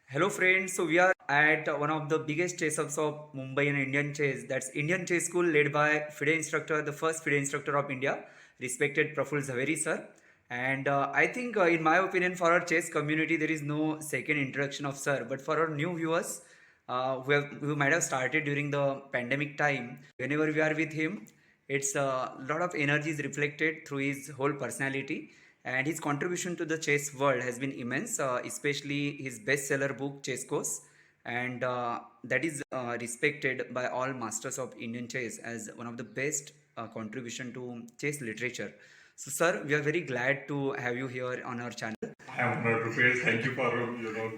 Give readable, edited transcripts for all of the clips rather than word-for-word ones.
Hello friends, so we are at one of the biggest chess ups of Mumbai and Indian chess. That's Indian Chess School led by FIDE instructor, the first FIDE instructor of India, respected Praful Zaveri sir. And I think in my opinion for our chess community there is no second introduction of sir. But for our new viewers who might have started during the pandemic time, whenever we are with him, it's a lot of energy is reflected through his whole personality, and his contribution to the chess world has been immense, especially his bestseller book Chess Course, and that is respected by all masters of Indian chess as one of the best contribution to chess literature. So sir, we are very glad to have you here on our channel. I am honored, Rupesh. Thank you for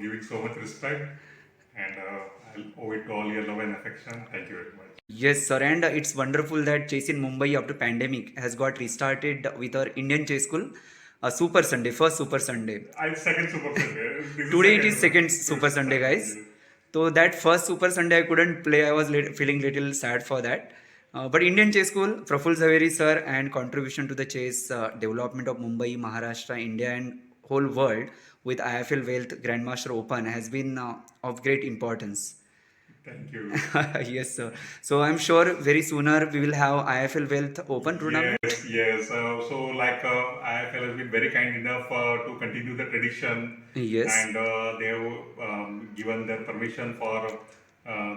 giving so much respect, and I'll owe it to all your love and affection. Thank you very much. Yes, sir, and it's wonderful that chess in Mumbai after pandemic has got restarted with our Indian chess school, Super Sunday, first Super Sunday. I second Super Sunday. This is Today it is second second one. Super Sunday, guys. Yes. So that first Super Sunday I couldn't play. I was feeling little sad for that. But Indian Chess School, Praful Zaveri sir, and contribution to the chess development of Mumbai, Maharashtra, India, and whole world with IFL Wealth Grandmaster Open has been of great importance. Thank you. Yes, sir. So I'm sure very sooner we will have IFL Wealth Open tournament. Yes, yes. IFL has been very kind enough to continue the tradition, Yes. and they have given their permission for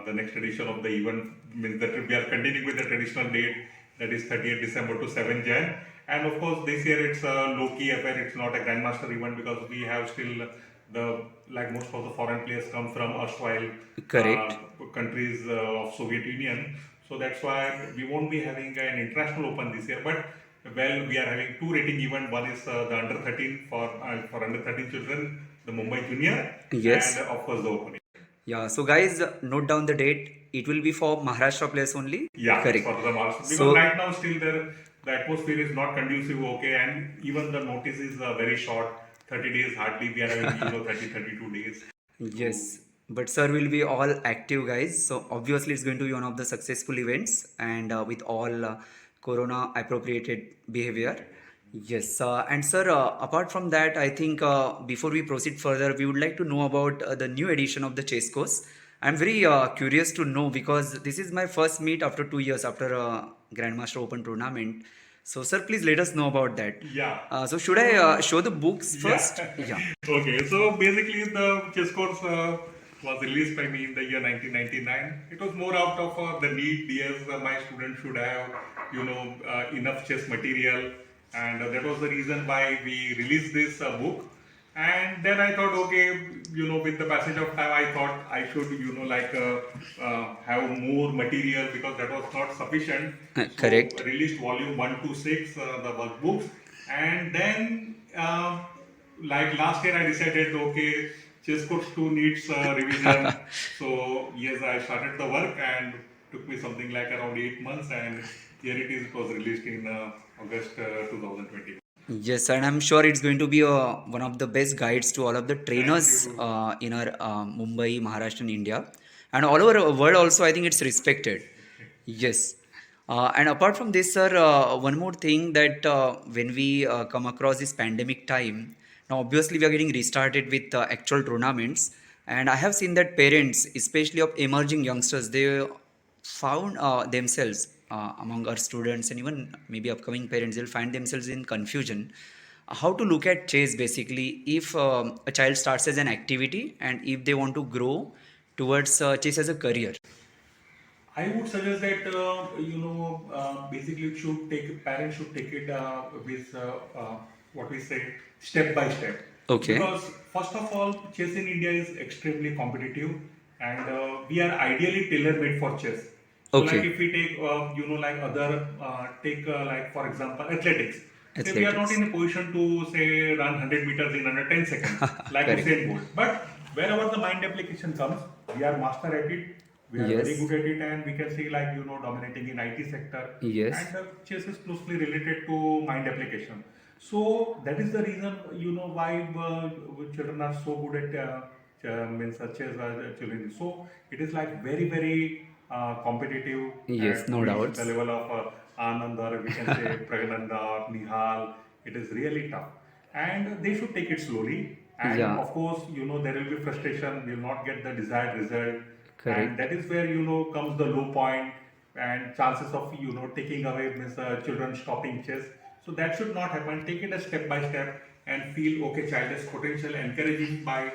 the next edition of the event. Means that we are continuing with the traditional date, that is 30th December to 7th Jan. And of course, this year it's a low-key affair. It's not a grandmaster event because we have still the like most of the foreign players come from erstwhile Correct. countries of Soviet Union. So that's why we won't be having an international open this year. But well, we are having two rating event. One is the under 13 for under 13 children, the Mumbai Junior, Yes. and of course the open. Yeah, so guys, note down the date. It will be for Maharashtra players only. Yeah, Correct. for the Maharashtra. Because So, right now still the atmosphere is not conducive, okay, and even the notice is very short, 30 days hardly. We are having 30, 32 days. yes, but sir will be all active, guys. So obviously, it's going to be one of the successful events, and with all corona appropriated behavior. Yes, and sir, apart from that, I think before we proceed further, we would like to know about the new edition of the chess course. I'm very curious to know because this is my first meet after 2 years after Grandmaster Open tournament. So, sir, please let us know about that. Yeah. So, should I show the books first? Yeah. Okay, so basically the chess course was released by me in the year 1999. It was more out of the need, yes, my students should have, enough chess material, and that was the reason why we released this book. And then I thought, okay, with the passage of time, I thought I should, have more material because that was not sufficient. Correct. So released volume 1 to 6, the workbooks, and then like last year I decided, okay, chess course 2 needs revision. So yes, I started the work and took me something like around 8 months, and here it is. It was released in August 2020. Yes, and I'm sure it's going to be one of the best guides to all of the trainers you. in our Mumbai, Maharashtra, and India, and all over the world. Also, I think it's respected. Yes, and apart from this, sir, one more thing that when we come across this pandemic time, now obviously we are getting restarted with actual tournaments, and I have seen that parents, especially of emerging youngsters, they found themselves among our students and even maybe upcoming parents, they'll find themselves in confusion how to look at chess basically if a child starts as an activity and if they want to grow towards chess as a career. I would suggest that basically parents should take it with what we say step by step. Okay. Because first of all, chess in India is extremely competitive, and we are ideally tailor made for chess. So Okay. like if we take like other take like for example athletics. Say we are not Athletics. in a position to say run 100 meters in under 10 seconds like Correct. Usain Bolt. But wherever the mind application comes, we are master at it. We are very Yes. good at it, and we can see like dominating in IT sector. Yes. And chess is closely related to mind application. So that is the reason why children are so good at means chess children. So it is like very very competitive. Yes, no to reach doubts. the level of Anand, or we can say Pragnanda or Nihal. It is really tough, and they should take it slowly. And Yeah, of course, there will be frustration, will not get the desired result. And correct. that is where, comes the low point and chances of, taking away means children stopping chess. So that should not happen. Take it a step by step and feel, okay, child has potential, encourage him by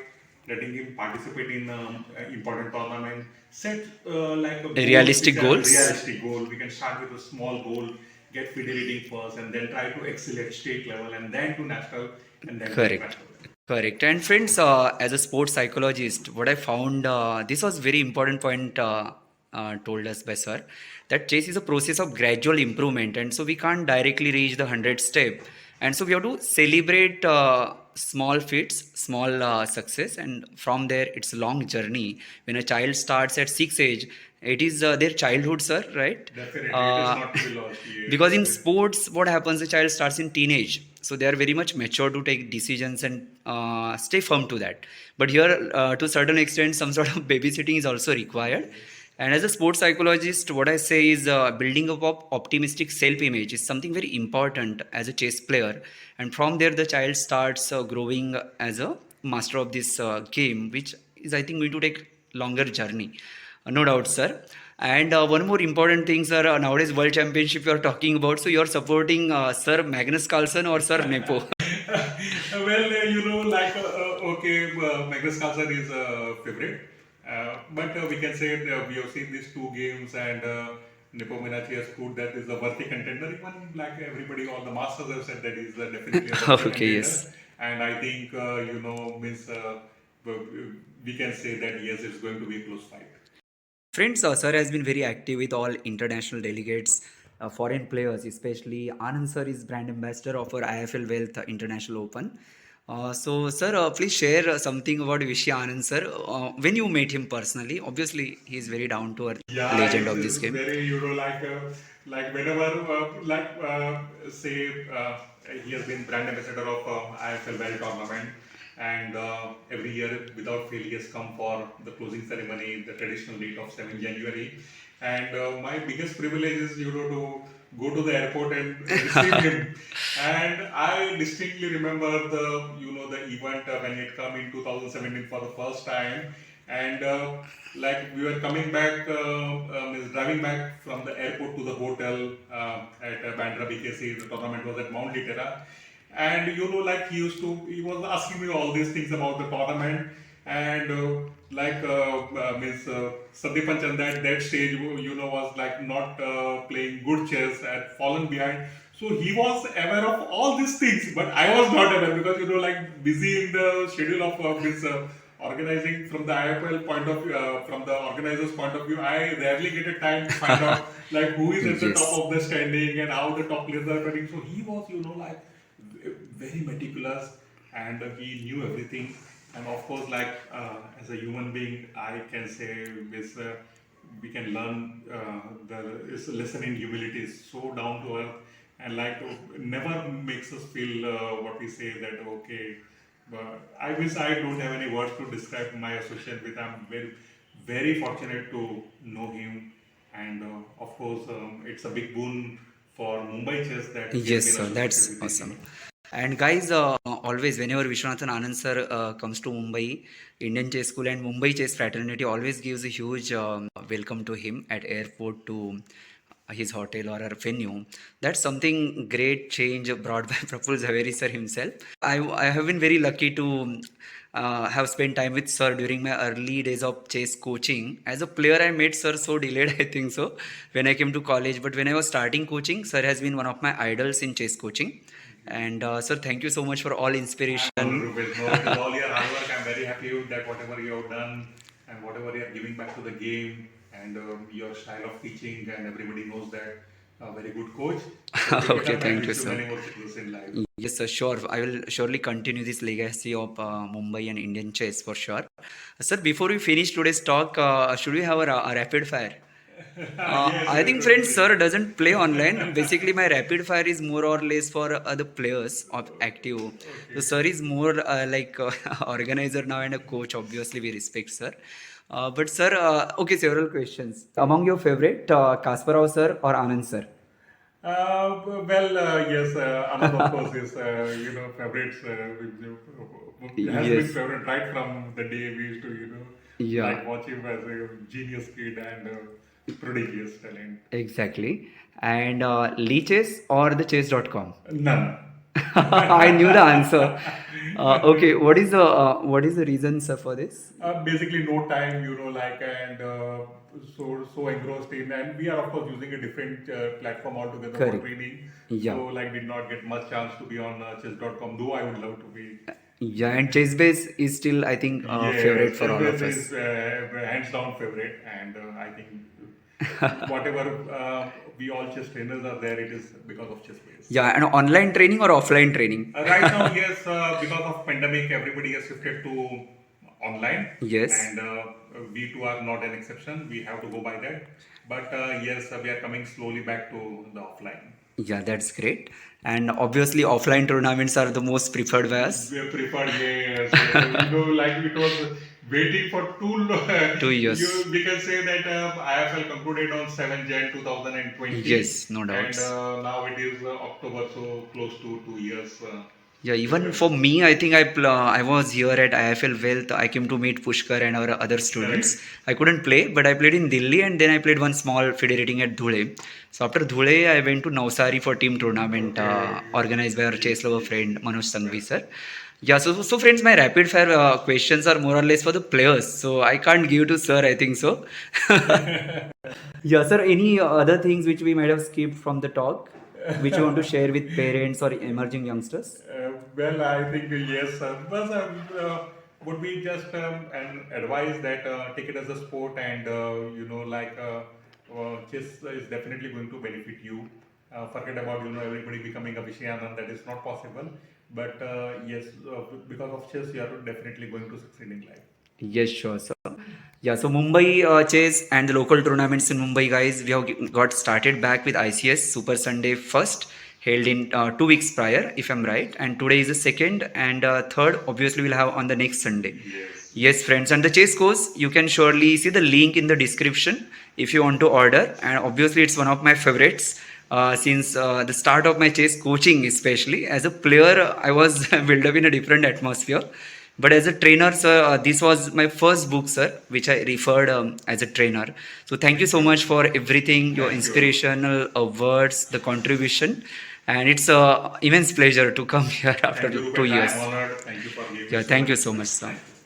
letting him participate in important tournament. Set like a goals which Realistic are goals? realistic goal. We can start with a small goal, get FIDE rating first, and then try to excel at state level, and then to national, and then to Correct. international. Correct. And friends, as a sports psychologist, what I found, this was very important point told us by sir, that chess is a process of gradual improvement, and so we can't directly reach the 100 step, and so we have to celebrate small feats, small success, and from there it's a long journey. When a child starts at 6 age, it is their childhood, sir, right? Definitely, it is Uh, not to be lost. because in Yes. sports what happens, the child starts in teenage, so they are very much mature to take decisions and stay firm to that. But here to certain extent some sort of babysitting is also required. And as a sports psychologist, what I say is building up of optimistic self image is something very important as a chess player, and from there the child starts growing as a master of this game, which is I think going to take longer journey. No doubt, sir. And one more important thing, sir, nowadays World Championship you are talking about. So you are supporting Sir Magnus Carlsen or Sir Nepo? Well, okay, Magnus Carlsen is a favorite, but we can say we have seen these two games, and Nepo Menachi has proved that is a worthy contender. Even like everybody, all the masters have said that he's definitely a worthy Okay, contender, yes. and I think means we can say that yes, it's going to be a close fight. Friends, sir has been very active with all international delegates, foreign players, especially Anand sir is brand ambassador of our IFL Wealth International Open. So, sir, please share something about Vishy Anand sir. When you met him personally, obviously he is very down to earth Yeah, legend of this it's game. very like whenever say he has been brand ambassador of IFL World Tournament, and every year without fail he has come for the closing ceremony, the traditional date of 7 January, and my biggest privilege is to go to the airport and receive him, and I distinctly remember the event when he had come in 2017 for the first time, and like we were coming back, is driving back from the airport to the hotel at Bandra BKC. The tournament was at Mount Litera, and like he was asking me all these things about the tournament, and Sandeepan Chanda at that stage, was like not playing good chess, had fallen behind. So he was aware of all these things, but I was not aware because like busy in the schedule of this organizing from the IFL point of view, from the organizers' point of view. I rarely get a time to find out like who is at the top Yes. of the standing and how the top players are playing. So he was, like very meticulous, and he knew everything. And of course, like as a human being, I can say this. We can learn this lesson in humility is so down to earth, and like never makes us feel what we say that okay. But I wish I don't have any words to describe my association with. I'm very fortunate to know him, and of course, it's a big boon for Mumbai Chess that we have Yes, been sir, associated that's with this awesome. event. And guys, always whenever Vishwanathan Anand sir comes to Mumbai, Indian Chess School and Mumbai Chess Fraternity always gives a huge welcome to him at airport to his hotel or a venue. That's something great change brought by Praful Zaveri sir himself. I have been very lucky to have spent time with sir during my early days of chess coaching. As a player, I met sir so delayed, I think so, when I came to college. But when I was starting coaching, sir has been one of my idols in chess coaching. And sir, thank you so much for all inspiration. All Rupesh, no, with all your hard work, I'm very happy with that whatever you have done and whatever you are giving back to the game, and your style of teaching, and everybody knows that very good coach. So keep it Okay, up and thank you, wish you sir. many more success in life. Yes, sir, sure. I will surely continue this legacy of Mumbai and Indian chess for sure. Sir, before we finish today's talk, should we have a rapid fire? Yes, I think, friends, definitely. sir doesn't play online. Basically, my rapid fire is more or less for the players of active. So, Okay. sir is more like organizer now and a coach. Obviously, we respect sir. But, sir, okay, several questions. Among your favorite, Kasparov sir or Anand sir? Yes, Anand of course is favorites. Has been Yes. favorite right from the day we used to Yeah. like watch him as a genius kid and prodigious talent. Exactly. And leeches or the chess.com? None. I knew the answer. Okay, what is the reason, sir, for this? Basically, no time, like, and so engrossed in, and we are of course using a different platform altogether for Correct. training. Yeah. So, like, did not get much chance to be on chess.com, though I would love to be. Yeah, and Chessbase is still, I think, Yes, favorite for all chess of is us. hands down favorite, and I think whatever we all chess trainers are there, it is because of chess Yeah, and online training or offline training? Right now, yes, because of pandemic, everybody has shifted to online, Yes. and we too are not an exception. We have to go by that. But yes, we are coming slowly back to the offline. Yeah, that's great. And obviously, offline tournaments are the most preferred by us. We preferred, yes, like it was waiting for too long. 2 years. We can say that IFL concluded on 7 Jan 2020, Yes, no and doubts. now it is October, so close to 2 years. Yeah, To even for conclude. me, I think I was here at IFL Wealth. I came to meet Pushkar and our other students. Correct. I couldn't play, but I played in Delhi and then I played one small FIDE rating at Dhule. So after Dhule, I went to Navsari for team tournament Okay. organized by our chess lover friend Manoj Sanghvi sir. Yeah, so friends, my rapid fire questions are more or less for the players. So I can't give to sir, I think so. Yeah, sir, any other things which we might have skipped from the talk, which you want to share with parents or emerging youngsters? I think yes, but would be just an advice that take it as a sport, and chess is definitely going to benefit you. Forget about everybody becoming a Vishayanand. That is not possible. But yes, because of chess, you are definitely going to succeed in life. Yes, sure, sir. Yeah, so Mumbai Chess and the local tournaments in Mumbai, guys, we have got started back with ICS Super Sunday first, held in 2 weeks prior, if I'm right. And today is the second, and third, obviously, we'll have on the next Sunday. Yes. Yes, friends, and the chess course, you can surely see the link in the description if you want to order. And obviously, it's one of my favorites. Since the start of my chess coaching, especially as a player, I was built up in a different atmosphere. But as a trainer, sir, this was my first book, sir, which I referred as a trainer. So thank you so much for everything, your Thank you. inspirational words, the contribution, and it's a immense pleasure to come here after Thank you, two Rupesh. I years. am honored. Thank you for giving me Yeah, so thank much. you so much, sir. Thank you.